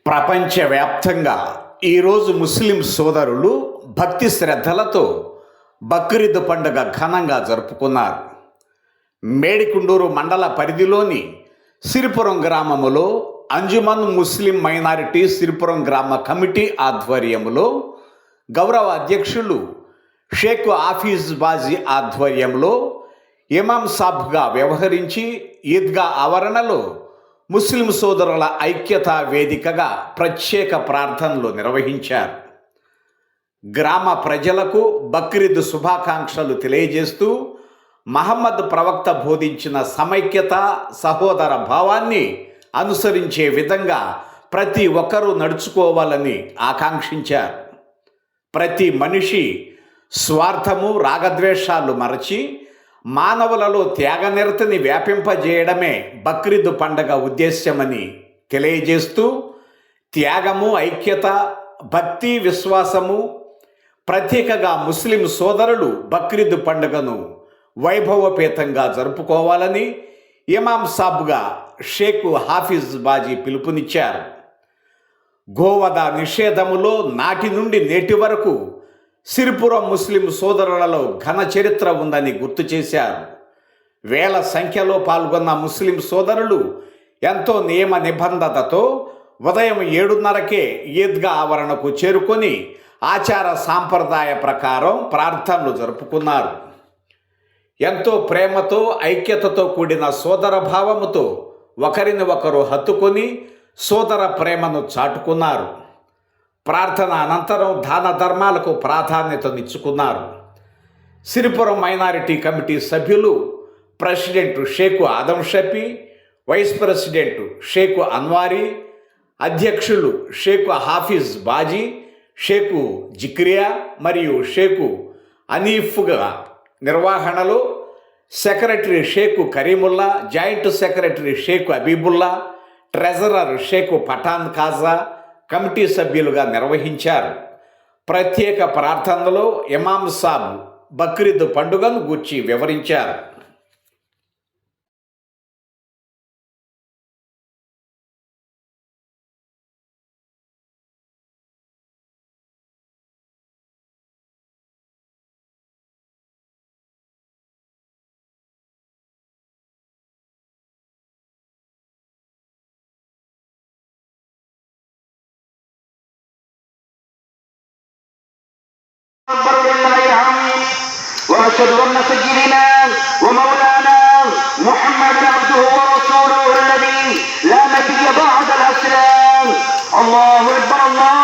ప్రపంచవ్యాప్తంగా ఈరోజు ముస్లిం సోదరులు భక్తి శ్రద్ధలతో బక్రీద్ పండుగ ఘనంగా జరుపుకున్నారు. మేడికుండూరు మండల పరిధిలోని సిరిపురం గ్రామములో అంజుమన్ ముస్లిం మైనారిటీ సిరిపురం గ్రామ కమిటీ ఆధ్వర్యంలో గౌరవ అధ్యక్షులు షేక్ హాఫీజ్ బాజీ ఆధ్వర్యంలో ఇమాం సాబ్గా వ్యవహరించి ఈద్గా ఆవరణలో ముస్లిం సోదరుల ఐక్యతా వేదికగా ప్రత్యేక ప్రార్థనలు నిర్వహించారు. గ్రామ ప్రజలకు బక్రీద్ శుభాకాంక్షలు తెలియజేస్తూ మహమ్మద్ ప్రవక్త బోధించిన సమైక్యత సహోదర భావాన్ని అనుసరించే విధంగా ప్రతి ఒక్కరూ నడుచుకోవాలని ఆకాంక్షించారు. ప్రతి మనిషి స్వార్థము రాగద్వేషాలు మరచి మానవులలో త్యాగనిరతిని వ్యాపింపజేయడమే బక్రీద్ పండగ ఉద్దేశ్యమని తెలియజేస్తూ త్యాగము, ఐక్యత, భక్తి, విశ్వాసము ప్రత్యేకగా ముస్లిం సోదరులు బక్రీద్ పండుగను వైభవపేతంగా జరుపుకోవాలని ఇమాం సాబ్గా షేక్ హాఫీజ్ బాజీ పిలుపునిచ్చారు. గోవధ నిషేధములో నాటి నుండి నేటి వరకు సిరిపురం ముస్లిం సోదరులలో ఘన చరిత్ర ఉందని గుర్తు చేశారు. వేల సంఖ్యలో పాల్గొన్న ముస్లిం సోదరులు ఎంతో నియమ నిబంధనతో ఉదయం 7:30కే ఈద్గా ఆవరణకు చేరుకొని ఆచార సాంప్రదాయ ప్రకారం ప్రార్థనలు జరుపుకున్నారు. ఎంతో ప్రేమతో ఐక్యతతో కూడిన సోదర భావముతో ఒకరిని ఒకరు హత్తుకొని సోదర ప్రేమను చాటుకున్నారు. ప్రార్థన అనంతరం దాన ధర్మాలకు ప్రాధాన్యతనిచ్చుకున్నారు. సిరిపురం మైనారిటీ కమిటీ సభ్యులు ప్రెసిడెంట్ షేక్ ఆదం షఫీ, వైస్ ప్రెసిడెంట్ షేక్ అన్వారీ, అధ్యక్షులు షేక్ హాఫీజ్ బాజీ, షేక్ జిక్రియా మరియు షేక్ అనీఫ్గా నిర్వహణలో secretary Sheikh Karimulla, joint secretary Sheikh Abibulla, treasurer Sheikh Pathan Khaja committee సభ్యులుగా నిర్వహించారు. ప్రత్యేక ప్రార్థనలో ఇమాం సాబ్ బక్రీద్ పండుగను గూర్చి వివరించారు. وأشهد أن سيدنا ومولانا محمد عبده ورسوله الذي لا نبي بعد الإسلام. الله أكبر الله